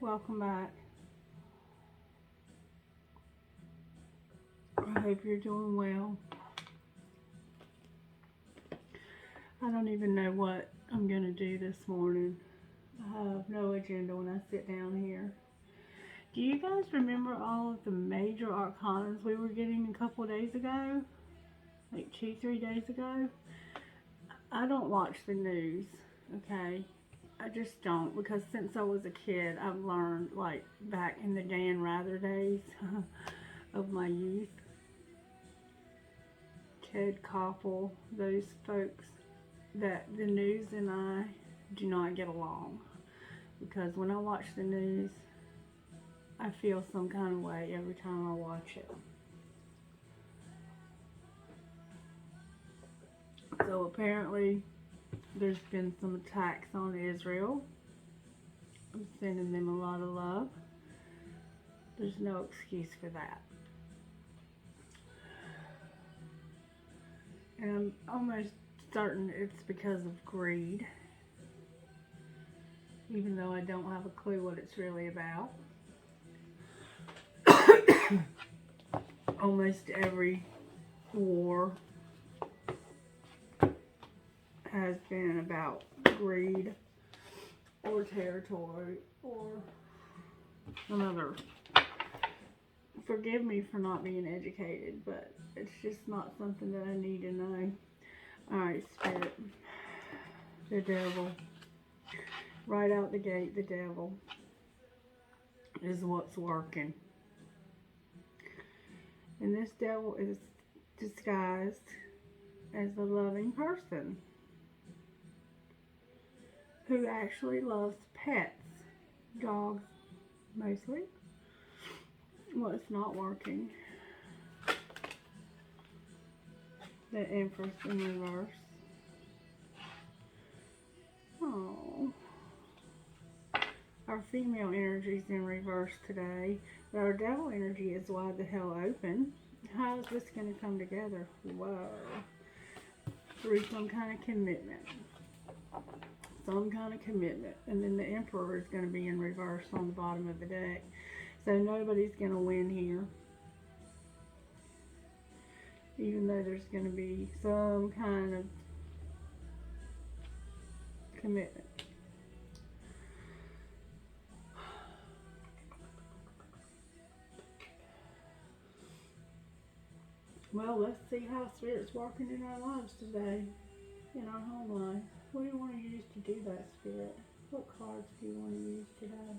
Welcome back. I hope you're doing well. I don't even know what I'm going to do this morning. I have no agenda when I sit down here. Do you guys remember all of the major arcanas we were getting a couple days ago? Like 2-3 days ago? I don't watch the news, okay? I just don't, because since I was a kid, I've learned, like, back in the Dan Rather days of my youth, Ted Koppel, those folks, that the news and I do not get along. Because when I watch the news, I feel some kind of way every time I watch it. So apparently, there's been some attacks on Israel. I'm sending them a lot of love. There's no excuse for that. And I'm almost certain it's because of greed. Even though I don't have a clue what it's really about. Almost every war has been about greed or territory or another. Forgive me for not being educated, but it's just not something that I need to know. Alright, Spirit. The devil. Right out the gate, the devil is what's working. And this devil is disguised as a loving person who actually loves pets, dogs mostly. Well, it's not working. The Empress in reverse. Oh, our female energy is in reverse today, but our devil energy is wide the hell open. How is this going to come together? Whoa. Through some kind of commitment. Some kind of commitment. And then the Emperor is going to be in reverse on the bottom of the deck. So nobody's going to win here. Even though there's going to be some kind of commitment. Well, let's see how Spirit's working in our lives today. In our home life. What do you want to use to do that, Spirit? What cards do you want to use today?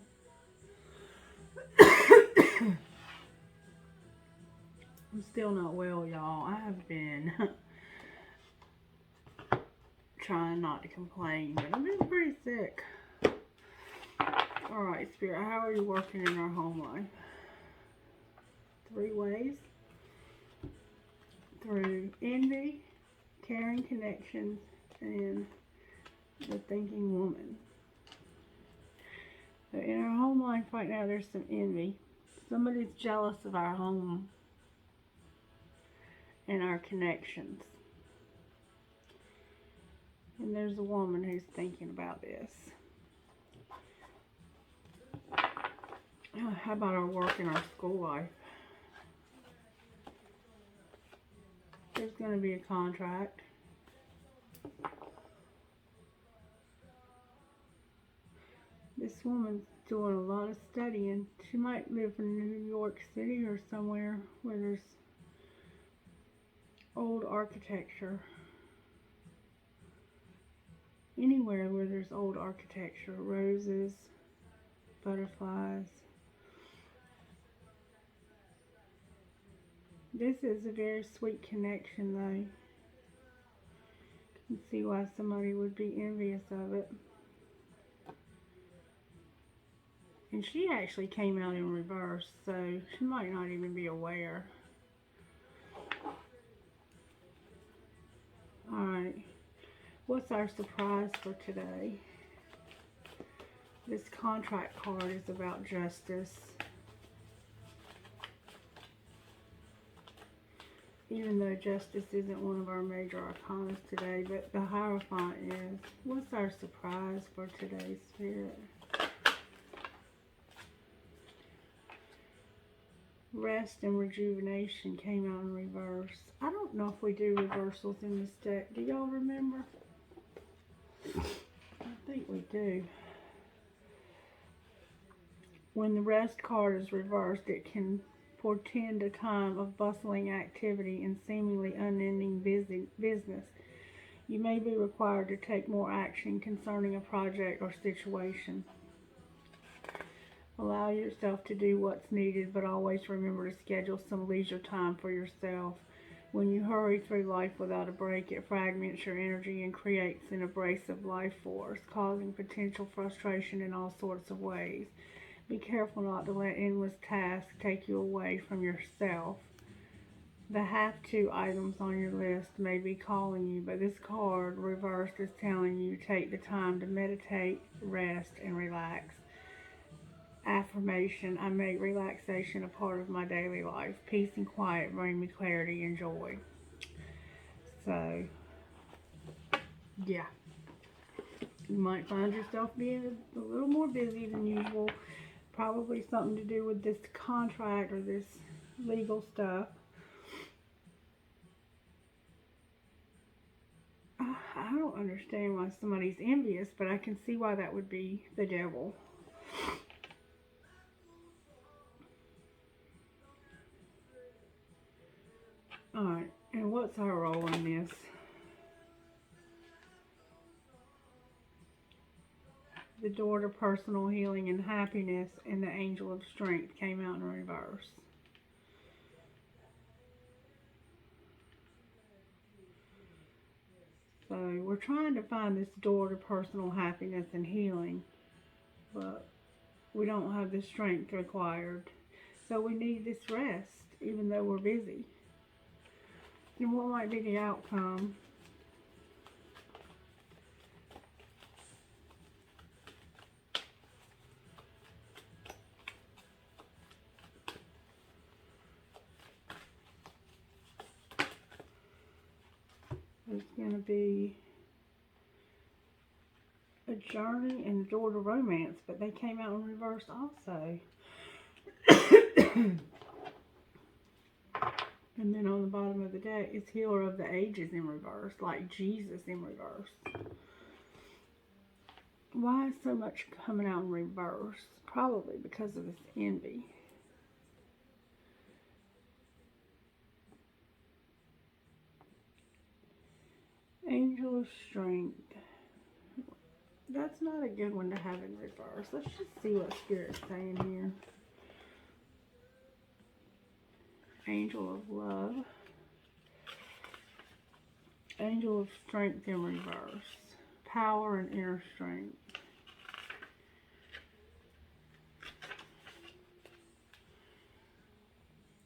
I'm still not well, y'all. I have been trying not to complain, but I've been pretty sick. Alright, Spirit, how are you working in our home life? 3 ways. Through envy, caring connections, and the thinking woman. So in our home life right now, there's some envy. Somebody's jealous of our home and our connections. And there's a woman who's thinking about this. How about our work in our school life? There's going to be a contract. This woman's doing a lot of studying. She might live in New York City or somewhere where there's old architecture. Anywhere where there's old architecture. Roses, butterflies. This is a very sweet connection, though. You can see why somebody would be envious of it. And she actually came out in reverse, so she might not even be aware. Alright, what's our surprise for today? This contract card is about justice. Even though justice isn't one of our major arcanas today, but the Hierophant is. What's our surprise for today's Spirit? Rest and rejuvenation came out in reverse. I don't know if we do reversals in this deck. Do y'all remember? I think we do. When the rest card is reversed, it can portend a time of bustling activity and seemingly unending business. You may be required to take more action concerning a project or situation. Allow yourself to do what's needed, but always remember to schedule some leisure time for yourself. When you hurry through life without a break, it fragments your energy and creates an abrasive life force, causing potential frustration in all sorts of ways. Be careful not to let endless tasks take you away from yourself. The have-to items on your list may be calling you, but this card reversed is telling you to take the time to meditate, rest, and relax. Affirmation: I make relaxation a part of my daily life. Peace and quiet bring me clarity and joy. So, yeah. You might find yourself being a little more busy than usual. Probably something to do with this contract or this legal stuff. I don't understand why somebody's envious, but I can see why that would be the devil. Alright, and what's our role in this? The door to personal healing and happiness and the angel of strength came out in reverse. So we're trying to find this door to personal happiness and healing, but we don't have the strength required. So we need this rest, even though we're busy. And what might be the outcome? There's going to be a journey and a door to romance, but they came out in reverse also. And then on the bottom of the deck, it's Healer of the Ages in reverse, like Jesus in reverse. Why is so much coming out in reverse? Probably because of this envy. Angel of Strength. That's not a good one to have in reverse. Let's just see what Spirit's saying here. Angel of Love. Angel of Strength in reverse. Power and inner strength.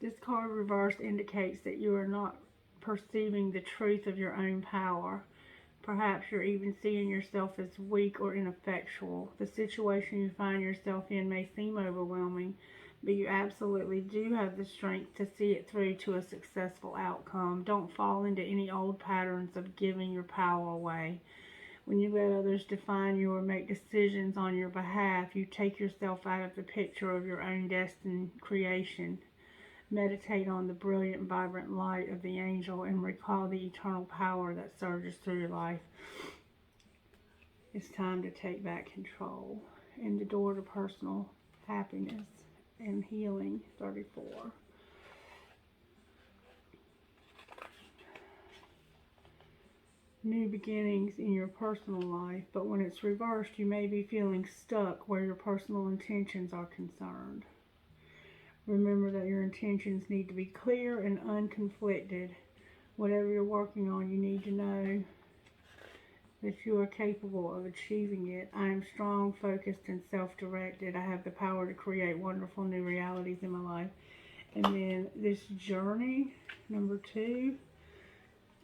This card reversed indicates that you are not perceiving the truth of your own power. Perhaps you're even seeing yourself as weak or ineffectual. The situation you find yourself in may seem overwhelming, but you absolutely do have the strength to see it through to a successful outcome. Don't fall into any old patterns of giving your power away. When you let others define you or make decisions on your behalf, you take yourself out of the picture of your own destined creation. Meditate on the brilliant, vibrant light of the angel and recall the eternal power that surges through your life. It's time to take back control. And the door to personal happiness and healing, 34. New beginnings in your personal life, but when it's reversed, you may be feeling stuck where your personal intentions are concerned. Remember that your intentions need to be clear and unconflicted. Whatever you're working on, you need to know that you are capable of achieving it. I am strong, focused, and self-directed. I have the power to create wonderful new realities in my life. And then this journey, number 2,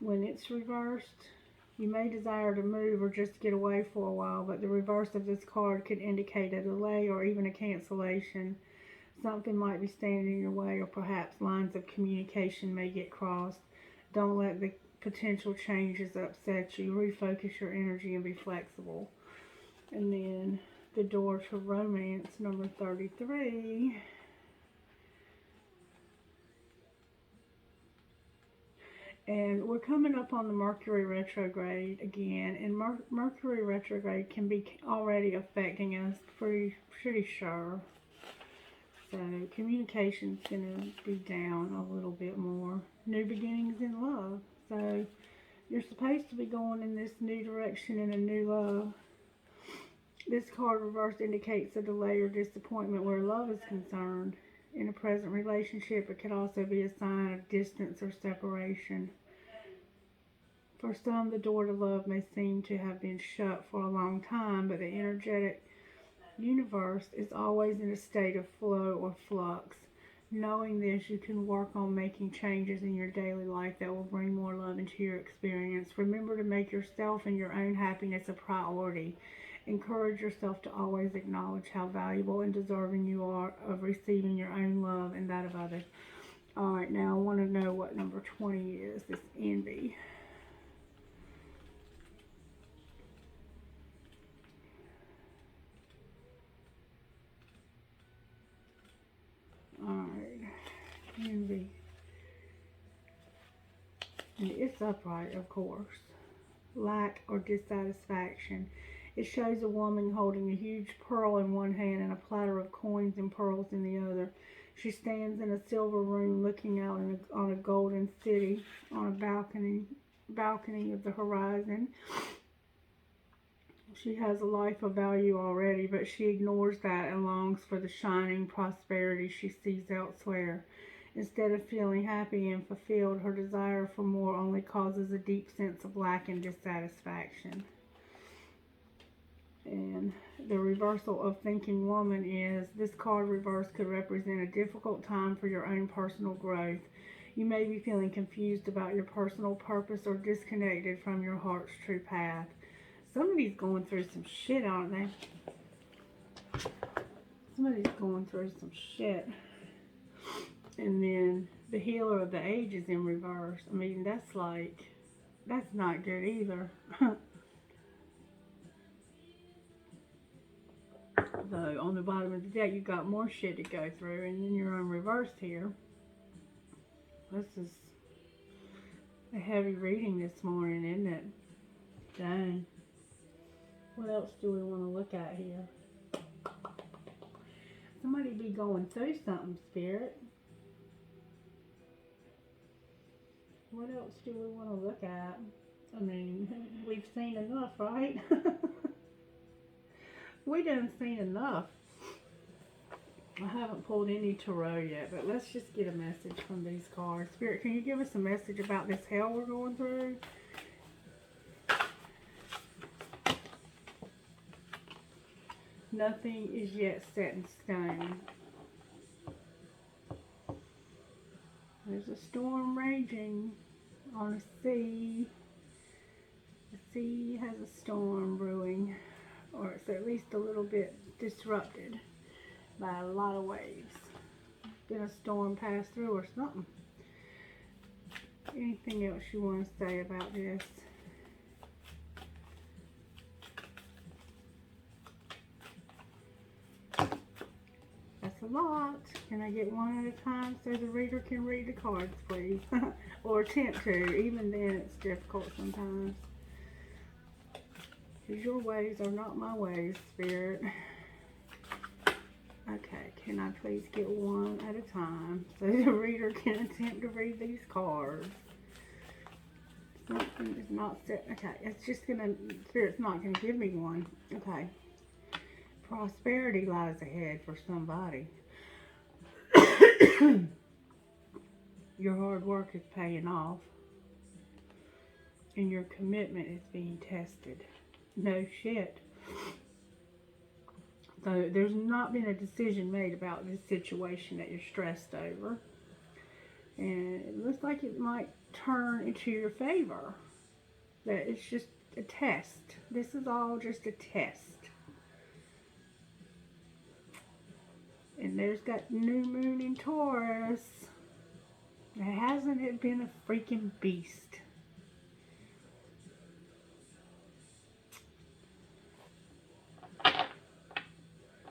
when it's reversed, you may desire to move or just get away for a while, but the reverse of this card could indicate a delay or even a cancellation. Something might be standing in your way, or perhaps lines of communication may get crossed. Don't let the potential changes upset you. Refocus your energy and be flexible. And then the door to romance, number 33. And we're coming up on the Mercury retrograde again, and Mercury retrograde can be already affecting us, pretty sure. So communication's gonna be down a little bit more. New beginnings in love. So you're supposed to be going in this new direction in a new love. This card reverse indicates a delay or disappointment where love is concerned. In a present relationship, it could also be a sign of distance or separation. For some, the door to love may seem to have been shut for a long time, but the energetic universe is always in a state of flow or flux. Knowing this, you can work on making changes in your daily life that will bring more love into your experience. Remember to make yourself and your own happiness a priority. Encourage yourself to always acknowledge how valuable and deserving you are of receiving your own love and that of others. Alright, now I want to know what number 20 is, this envy. Alright, envy. And it's upright, of course. Lack or dissatisfaction. It shows a woman holding a huge pearl in one hand and a platter of coins and pearls in the other. She stands in a silver room looking out on a golden city on a balcony of the horizon. She has a life of value already, but she ignores that and longs for the shining prosperity she sees elsewhere. Instead of feeling happy and fulfilled, her desire for more only causes a deep sense of lack and dissatisfaction. And the reversal of thinking woman is, this card reverse could represent a difficult time for your own personal growth. You may be feeling confused about your personal purpose or disconnected from your heart's true path. Somebody's going through some shit, aren't they? Somebody's going through some shit. And then the healer of the age is in reverse. I mean, that's not good either. So on the bottom of the deck, you've got more shit to go through, and then you're on reverse here. This is a heavy reading this morning, isn't it? Dang. What else do we want to look at here? Somebody be going through something, Spirit. What else do we want to look at? I mean, we've seen enough, right? We done seen enough. I haven't pulled any tarot yet, but let's just get a message from these cards. Spirit, can you give us a message about this hell we're going through? Nothing is yet set in stone. There's a storm raging on a sea. The sea has a storm brewing, or it's at least a little bit disrupted by a lot of waves. Been a storm pass through or something. Anything else you want to say about this? That's a lot. Can I get one at a time so the reader can read the cards, please? Or attempt to. Even then, it's difficult sometimes. Because your ways are not my ways, Spirit. Okay, can I please get one at a time so the reader can attempt to read these cards? Something is not set. Okay, it's just gonna, Spirit's not gonna give me one. Okay. Prosperity lies ahead for somebody. Your hard work is paying off. And your commitment is being tested. No shit. So there's not been a decision made about this situation that you're stressed over. And it looks like it might turn into your favor. That it's just a test. This is all just a test. And there's that new moon in Taurus. Hasn't it been a freaking beast?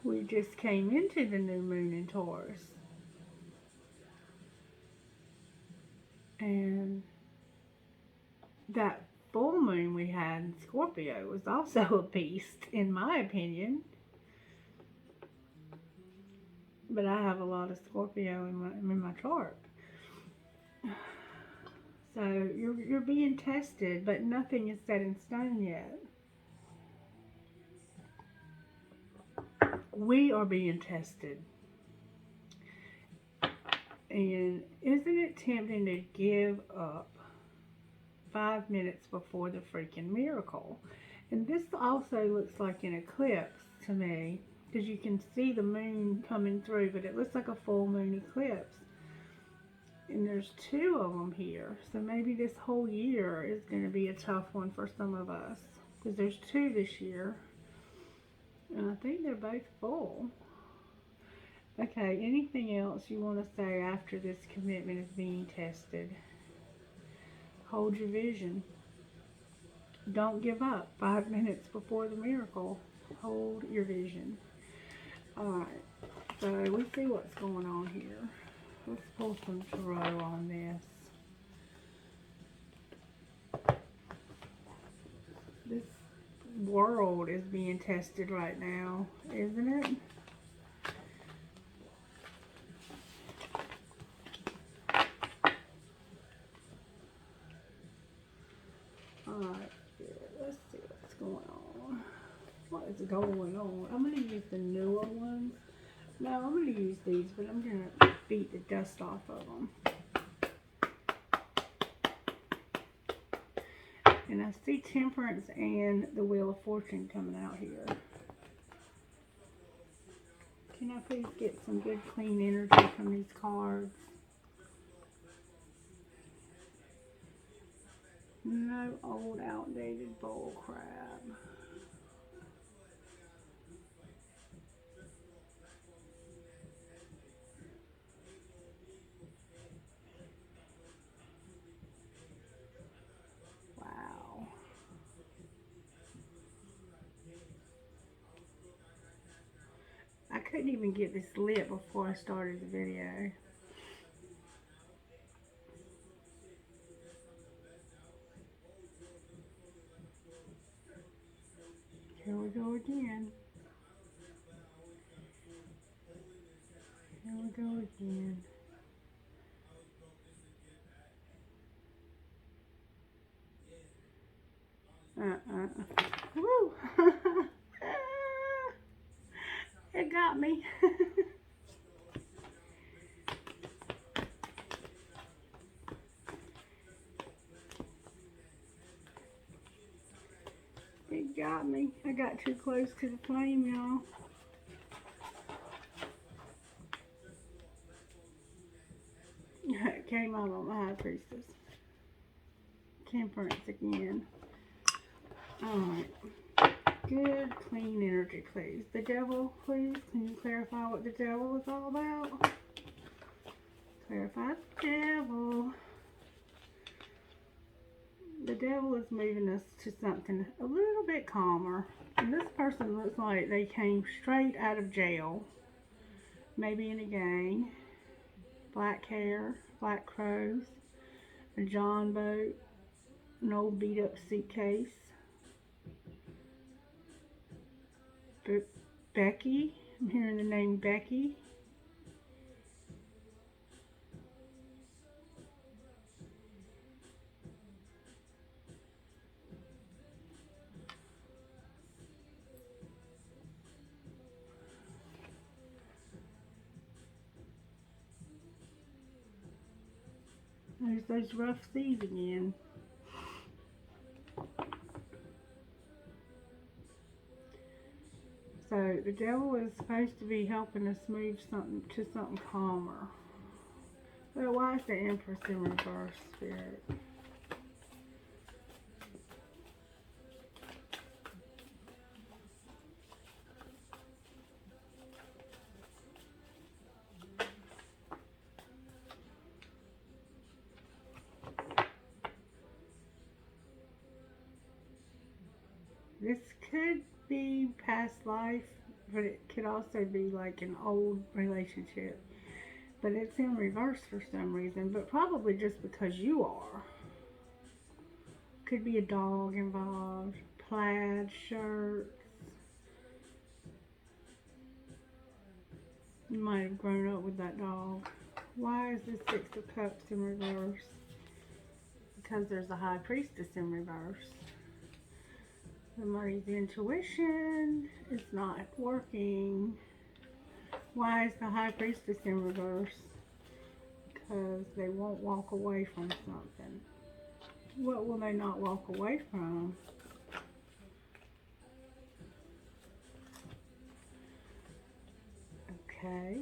We just came into the new moon in Taurus. And that full moon we had in Scorpio was also a beast, in my opinion. But I have a lot of Scorpio in my chart. So you're being tested, but nothing is set in stone yet. We are being tested. And isn't it tempting to give up 5 minutes before the freaking miracle? And this also looks like an eclipse to me, because you can see the moon coming through, but it looks like a full moon eclipse. And there's 2 of them here, so maybe this whole year is going to be a tough one for some of us, because there's 2 this year, and I think they're both full. Okay, anything else you want to say after this commitment is being tested? Hold your vision. Don't give up 5 minutes before the miracle. Hold your vision. Alright, so we see what's going on here. Let's pull some tarot on this. This world is being tested right now, isn't it? Alright, let's see what's going on. What is going on? I'm going to use the newer ones. No, I'm going to use these, but I'm going to beat the dust off of them. And I see Temperance and the Wheel of Fortune coming out here. Can I please get some good clean energy from these cards? No old outdated bull crap. Wow. I couldn't even get this lit before I started the video. Here we go again. Here we go again. Woo! It got me. It got me. I got too close to the flame, y'all. It came out on the High Priestess. Temperance again. Alright. Good, clean energy, please. The devil, please. Can you clarify what the devil is all about? Clarify the devil. The devil is moving us to something a little bit calmer. And this person looks like they came straight out of jail. Maybe in a gang. Black hair, black crows, a John boat, an old beat up suitcase. Becky, I'm hearing the name Becky. There's those rough seas again. So the devil is supposed to be helping us move something to something calmer. Well, why is the Empress in reverse, Spirit? This could be past life, but it could also be like an old relationship. But it's in reverse for some reason, but probably just because you are. Could be a dog involved. Plaid shirts. You might have grown up with that dog. Why is this Six of Cups in reverse? Because there's a High Priestess in reverse. Somebody's intuition is not working. Why is the High Priestess in reverse? Because they won't walk away from something. What will they not walk away from? Okay.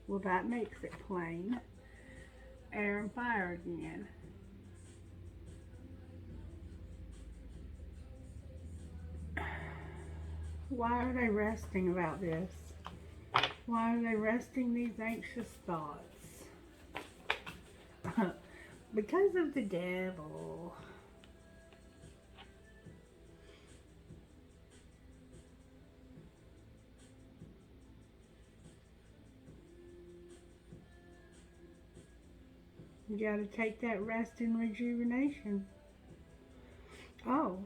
Well, that makes it plain. Air and fire again. Why are they resting about this? Why are they resting these anxious thoughts? Because of the devil. You gotta take that rest and rejuvenation. Oh.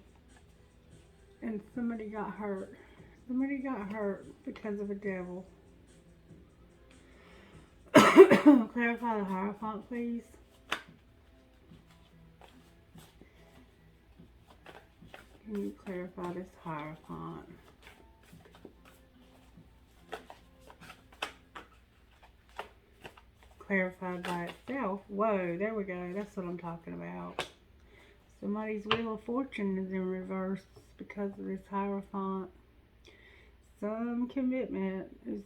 And somebody got hurt. Somebody got hurt because of a devil. Clarify the Hierophant, please. Can you clarify this Hierophant? Clarified by itself. Whoa, there we go. That's what I'm talking about. Somebody's Wheel of Fortune is in reverse because of this Hierophant. Some commitment is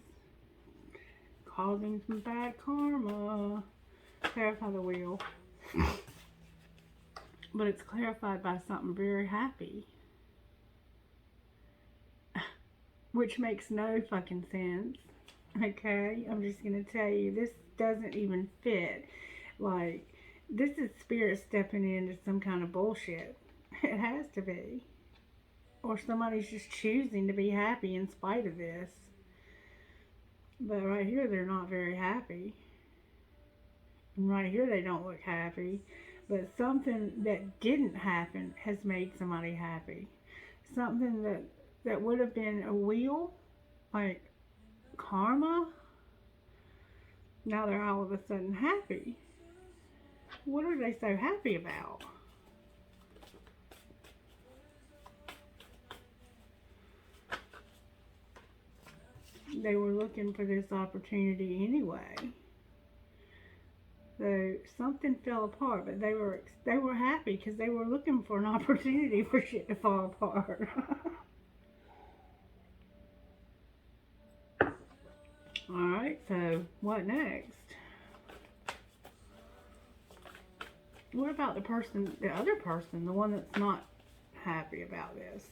causing some bad karma. Clarify the wheel. But it's clarified by something very happy. Which makes no fucking sense. Okay? I'm just going to tell you, this doesn't even fit. Like, this is spirit stepping into some kind of bullshit. It has to be. Or somebody's just choosing to be happy in spite of this. But right here, they're not very happy. And right here, they don't look happy. But something that didn't happen has made somebody happy. Something that would have been a wheel, like karma, now they're all of a sudden happy. What are they so happy about? They were looking for this opportunity anyway. So something fell apart, but they were happy because they were looking for an opportunity for shit to fall apart. Alright, so what next? What about the other person, the one that's not happy about this?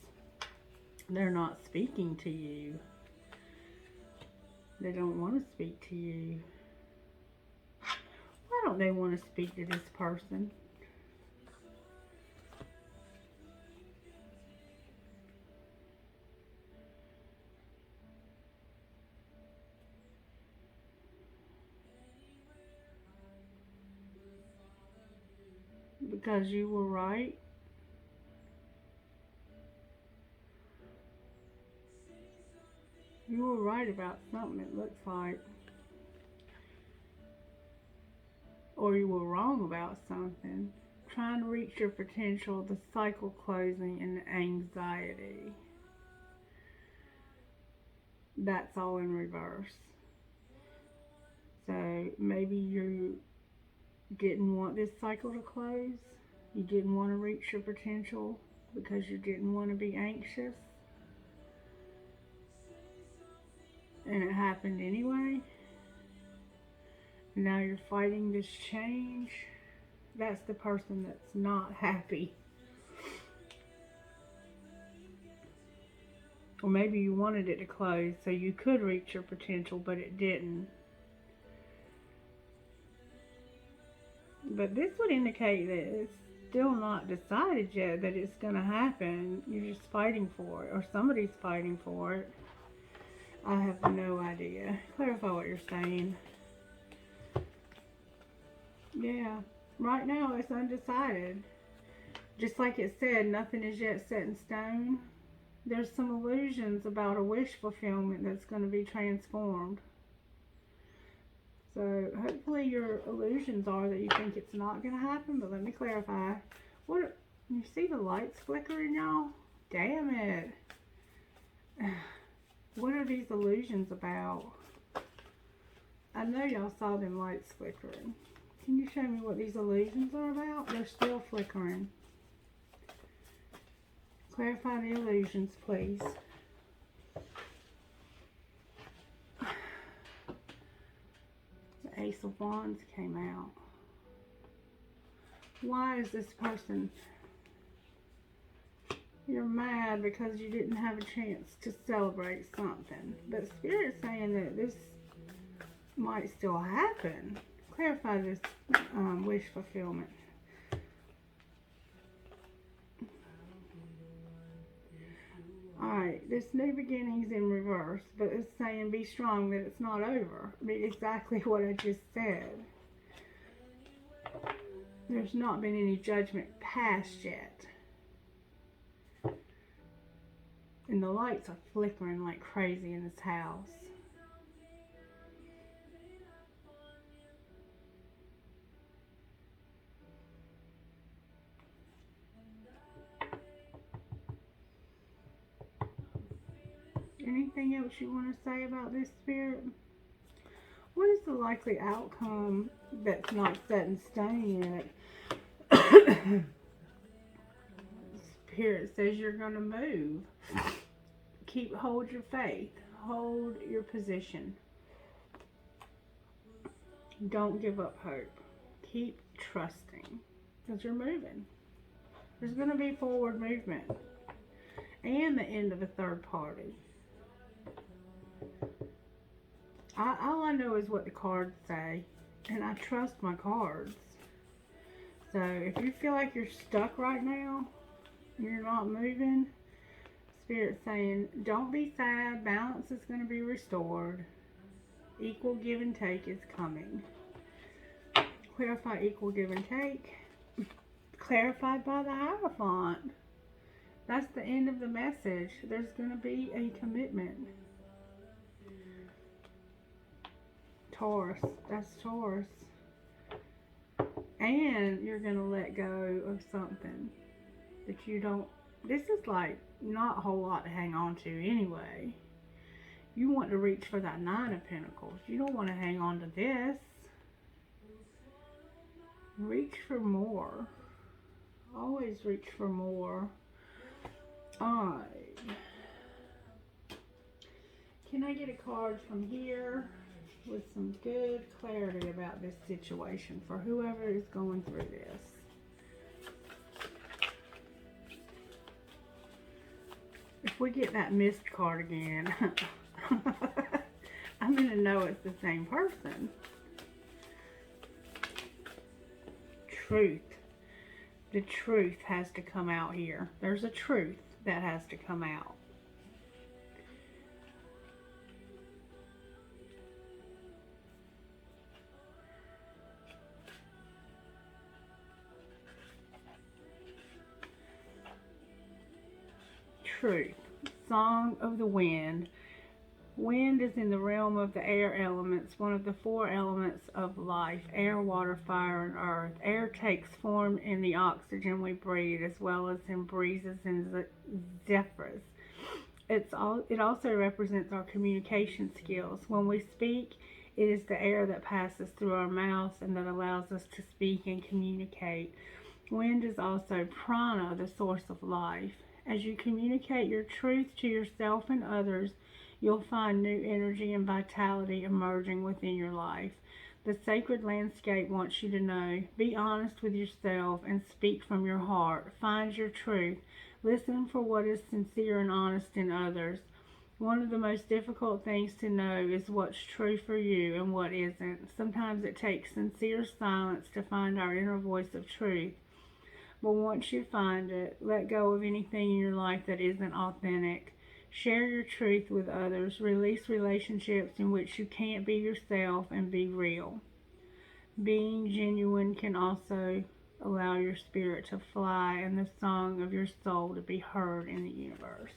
They're not speaking to you. They don't want to speak to you. Why don't they want to speak to this person? Because you were right. You were right about something, it looks like. Or you were wrong about something. Trying to reach your potential, the cycle closing, and the anxiety. That's all in reverse. So maybe you didn't want this cycle to close. You didn't want to reach your potential because you didn't want to be anxious. And it happened anyway. Now you're fighting this change. That's the person that's not happy. Or maybe you wanted it to close so you could reach your potential, but it didn't. But this would indicate that it's still not decided yet that it's going to happen. You're just fighting for it, or somebody's fighting for it. I have no idea. Clarify what you're saying. Yeah. Right now, it's undecided. Just like it said, nothing is yet set in stone. There's some illusions about a wish fulfillment that's going to be transformed. So hopefully your illusions are that you think it's not going to happen, but let me clarify. What, you see the lights flickering, y'all? Damn it. What are these illusions about? I know y'all saw them lights flickering. Can you show me what these illusions are about? They're still flickering. Clarify the illusions, please. The Ace of Wands came out. Why is this person? You're mad because you didn't have a chance to celebrate something. But Spirit's saying that this might still happen. Clarify this wish fulfillment. Alright, this new beginning's in reverse, but it's saying be strong, that it's not over. I mean, exactly what I just said. There's not been any judgment passed yet. And the lights are flickering like crazy in this house. Anything else you want to say about this, Spirit? What is the likely outcome that's not set in stone yet? Spirit says you're going to move. Hold your faith. Hold your position. Don't give up hope. Keep trusting. Because you're moving. There's going to be forward movement. And the end of a third party. All I know is what the cards say. And I trust my cards. So if you feel like you're stuck right now, you're not moving, Spirit's saying, don't be sad. Balance is going to be restored. Equal give and take is coming. Clarify equal give and take. Clarified by the Hierophant. That's the end of the message. There's going to be a commitment. Taurus. That's Taurus. And you're going to let go of something that you don't. This is like not a whole lot to hang on to anyway. You want to reach for that Nine of Pentacles. You don't want to hang on to this. Reach for more. Always reach for more. Alright. Can I get a card from here with some good clarity about this situation for whoever is going through this? If we get that missed card again, I'm going to know it's the same person. Truth. The truth has to come out here. There's a truth that has to come out. Truth. Song of the Wind. Wind is in the realm of the air elements, one of the four elements of life: air, water, fire, and earth. Air takes form in the oxygen we breathe, as well as in breezes and zephyrs. It also represents our communication skills. When we speak, it is the air that passes through our mouths and that allows us to speak and communicate. Wind is also prana, the source of life. As you communicate your truth to yourself and others, you'll find new energy and vitality emerging within your life. The sacred landscape wants you to know. Be honest with yourself and speak from your heart. Find your truth. Listen for what is sincere and honest in others. One of the most difficult things to know is what's true for you and what isn't. Sometimes it takes sincere silence to find our inner voice of truth. But once you find it, let go of anything in your life that isn't authentic. Share your truth with others. Release relationships in which you can't be yourself and be real. Being genuine can also allow your spirit to fly and the song of your soul to be heard in the universe.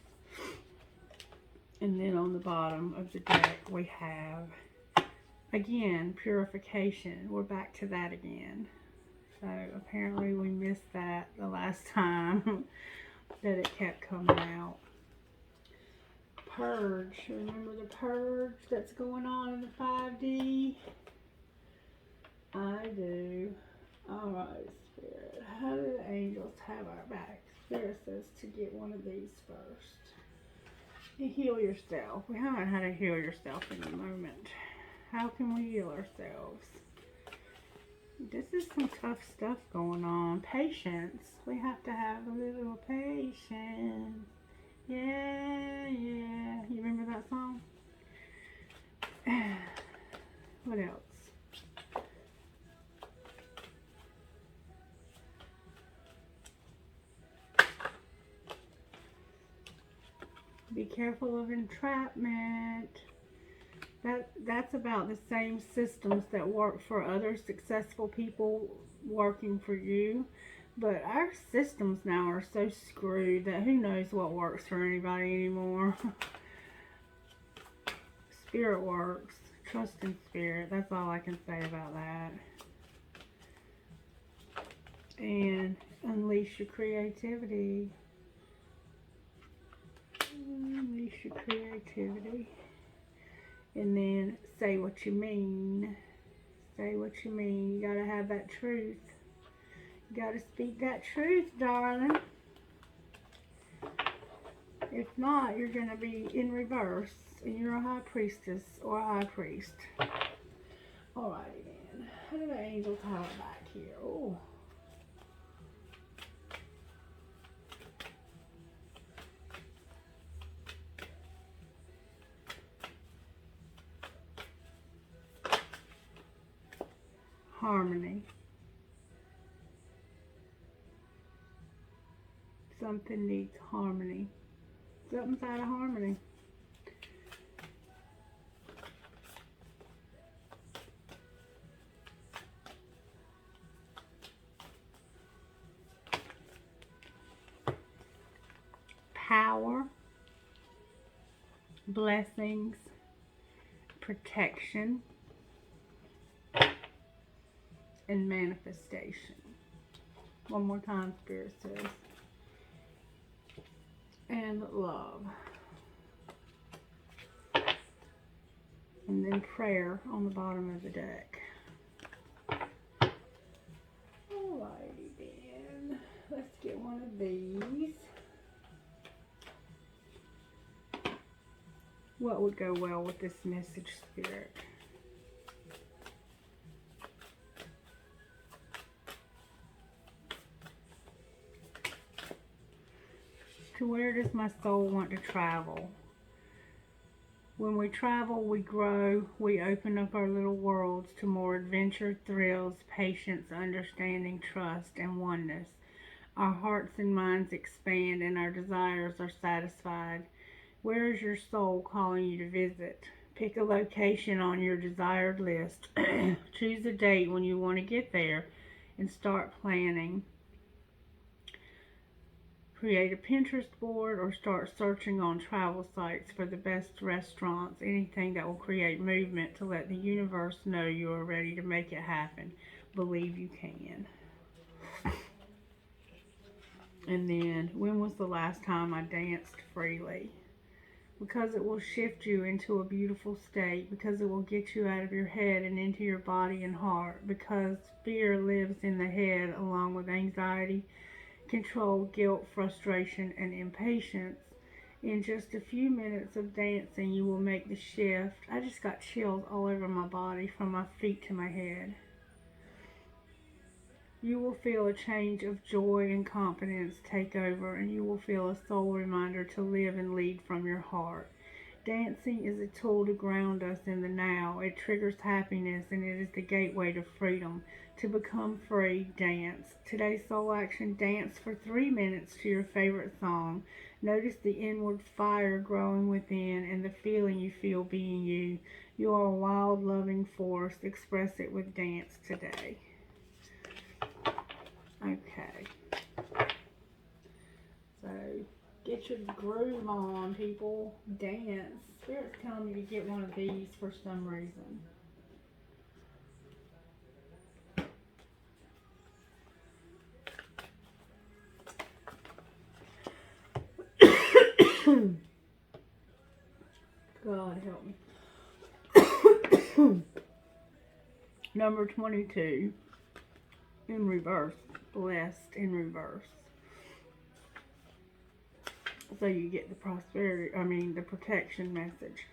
And then on the bottom of the deck we have, again, purification. We're back to that again. So apparently we missed that the last time that it kept coming out. Purge. Remember the purge that's going on in the 5D? I do. Alright, Spirit. How do the angels have our back? Spirit says to get one of these first. You heal yourself. We haven't had to heal yourself in a moment. How can we heal ourselves? This is some tough stuff going on. Patience. We have to have a little patience. Yeah, yeah. You remember that song? What else? Be careful of entrapment. That's about the same systems that work for other successful people working for you. But our systems now are so screwed that who knows what works for anybody anymore. Spirit works. Trust in spirit. That's all I can say about that. And unleash your creativity. Unleash your creativity. And then say what you mean. Say what you mean. You gotta have that truth. You gotta speak that truth, darling. If not, you're gonna be in reverse. And you're a high priestess or a high priest. Alrighty then. How do the angels have it back here? Oh. Harmony. Something needs harmony. Something's out of harmony. Power, blessings, protection, and manifestation. One more time, Spirit says. And love. And then prayer on the bottom of the deck. Alrighty then. Let's get one of these. What would go well with this message, Spirit? To where does my soul want to travel? When we travel, we grow, we open up our little worlds to more adventure, thrills, patience, understanding, trust, and oneness. Our hearts and minds expand and our desires are satisfied. Where is your soul calling you to visit? Pick a location on your desired list. Choose a date when you want to get there and start planning. Create a Pinterest board or start searching on travel sites for the best restaurants, anything that will create movement to let the universe know you are ready to make it happen. Believe you can. And then, when was the last time I danced freely? Because it will shift you into a beautiful state, because it will get you out of your head and into your body and heart, because fear lives in the head along with anxiety, control, guilt, frustration, and impatience. In just a few minutes of dancing, you will make the shift. I just got chills all over my body from my feet to my head. You will feel a change of joy and confidence take over, and you will feel a soul reminder to live and lead from your heart. Dancing is a tool to ground us in the now. It triggers happiness, and it is the gateway to freedom. To become free, dance. Today's soul action, dance for 3 minutes to your favorite song. Notice the inward fire growing within and the feeling you feel being you. You are a wild, loving force. Express it with dance today. Okay. So, get your groove on, people. Dance. Spirit's telling me to get one of these for some reason. God help me. Number 22 in reverse. Blessed in reverse. So you get the the protection message.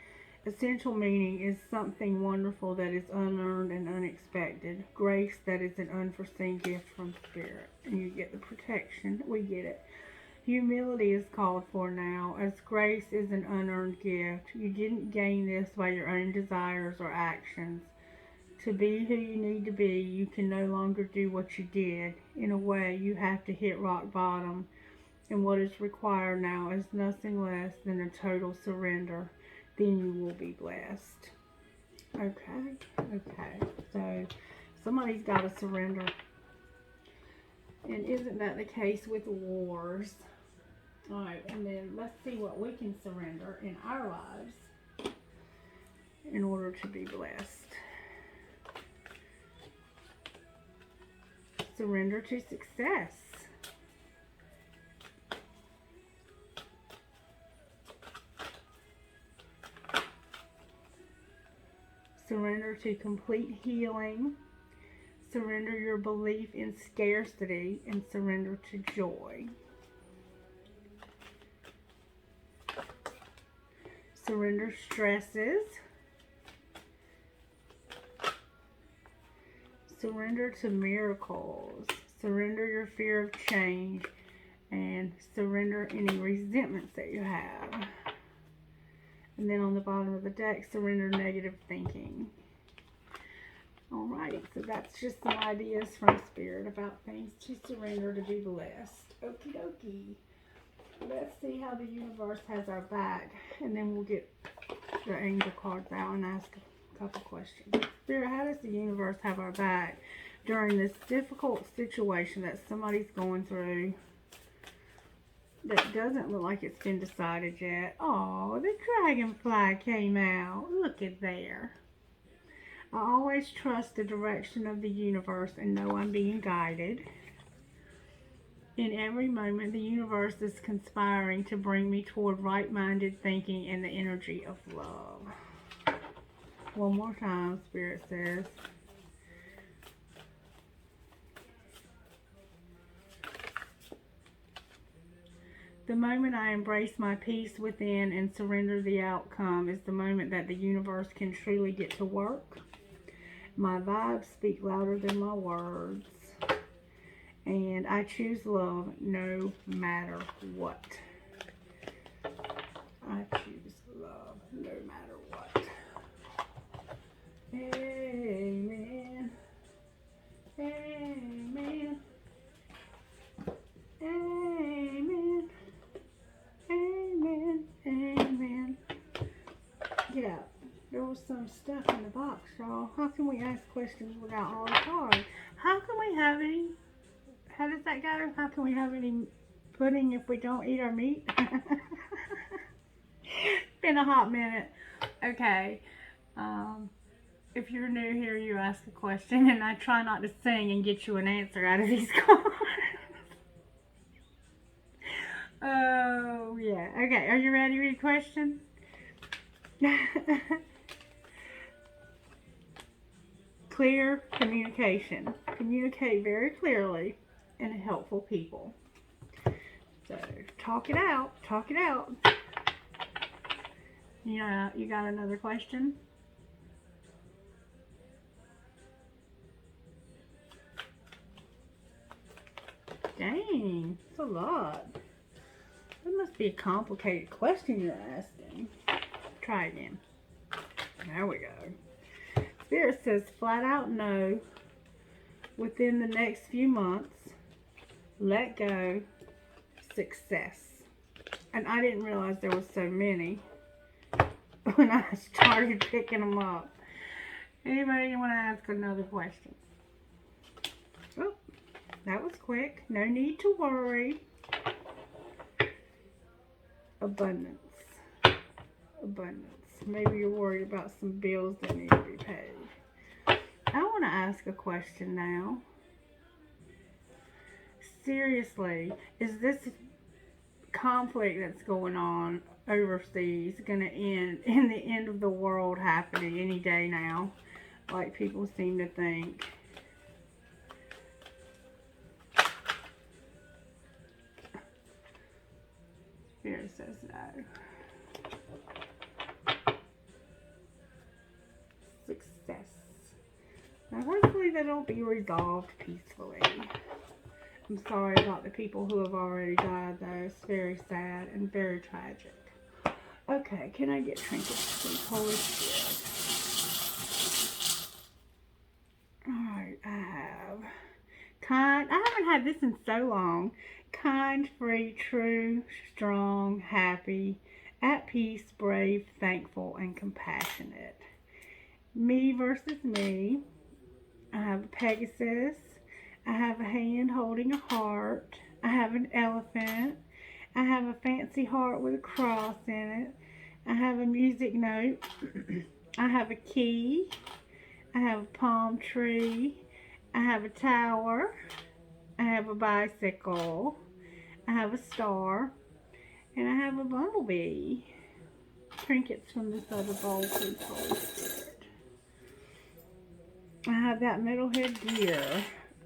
Essential meaning is something wonderful that is unearned and unexpected. Grace that is an unforeseen gift from Spirit. And you get the protection. We get it. Humility is called for now, as grace is an unearned gift. You didn't gain this by your own desires or actions. To be who you need to be, you can no longer do what you did. In a way, you have to hit rock bottom, and what is required now is nothing less than a total surrender. Then you will be blessed. Okay. So, somebody's got to surrender. And isn't that the case with wars? Alright, and then let's see what we can surrender in our lives in order to be blessed. Surrender to success. Surrender to complete healing. Surrender your belief in scarcity and surrender to joy. Surrender stresses. Surrender to miracles. Surrender your fear of change. And surrender any resentments that you have. And then on the bottom of the deck, surrender negative thinking. Alright, so that's just some ideas from Spirit about things to surrender to be blessed. Okie dokie. Let's see how the universe has our back, and then we'll get the angel cards out and ask a couple questions. Spirit, how does the universe have our back during this difficult situation that somebody's going through that doesn't look like it's been decided yet? Oh, the dragonfly came out. Look at there. I always trust the direction of the universe and know I'm being guided. In every moment, the universe is conspiring to bring me toward right-minded thinking and the energy of love. One more time, Spirit says. The moment I embrace my peace within and surrender the outcome is the moment that the universe can truly get to work. My vibes speak louder than my words. And I choose love no matter what. I choose love no matter what. Amen. Amen. Amen. Amen. Amen. Get out. There was some stuff in the box, y'all. How can we ask questions without all the cards? How can we have any... How does that go? How can we have any pudding if we don't eat our meat? It's been a hot minute. Okay. If you're new here, you ask a question, and I try not to sing and get you an answer out of these cards. Oh, yeah. Okay, are you ready to read a question? Clear communication. Communicate very clearly and helpful people. So, talk it out. Talk it out. Yeah, you got another question? Dang, it's a lot. That must be a complicated question you're asking. Try again. There we go. Spirit says flat out no. within the next few months. Let go. Success. And I didn't realize there was so many when I started picking them up. Anybody want to ask another question? Oh, that was quick. No need to worry. Abundance. Abundance. Maybe you're worried about some bills that need to be paid. I want to ask a question now. Seriously, is this conflict that's going on overseas going to end in the end of the world happening any day now, like people seem to think? Here it says no. Success. Now hopefully that'll be resolved peacefully. I'm sorry about the people who have already died, though. It's very sad and very tragic. Okay, can I get trinkets, please? Holy Spirit. Alright, I have kind. I haven't had this in so long. Kind, free, true, strong, happy, at peace, brave, thankful, and compassionate. Me versus me. I have a Pegasus. I have a hand holding a heart. I have an elephant. I have a fancy heart with a cross in it. I have a music note. I have a key. I have a palm tree. I have a tower. I have a bicycle. I have a star. And I have a bumblebee. Trinkets from this other bowl, please, Holy Spirit. I have that metalhead deer.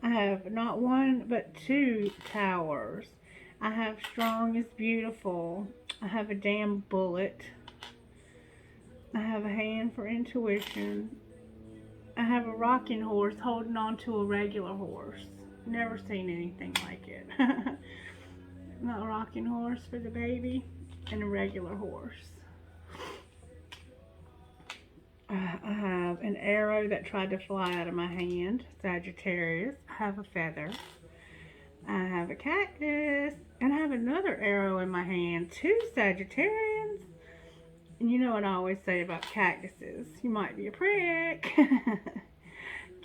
I have not one, but two towers. I have strong is beautiful. I have a damn bullet. I have a hand for intuition. I have a rocking horse holding on to a regular horse. Never seen anything like it. Not a rocking horse for the baby, and a regular horse. I have an arrow that tried to fly out of my hand, Sagittarius. I have a feather. I have a cactus. And I have another arrow in my hand, two Sagittarians. And you know what I always say about cactuses. You might be a prick.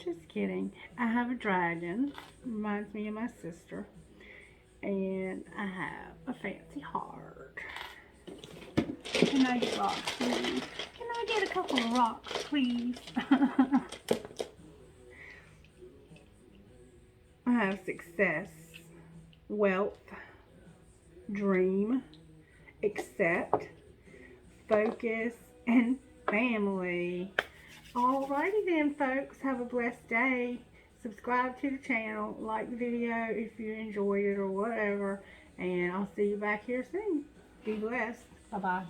Just kidding. I have a dragon. Reminds me of my sister. And I have a fancy heart. Can I get rocks, please? Can I get a couple of rocks, please? I have success, wealth, dream, accept, focus, and family. Alrighty then, folks. Have a blessed day. Subscribe to the channel. Like the video if you enjoyed it or whatever. And I'll see you back here soon. Be blessed. Bye-bye.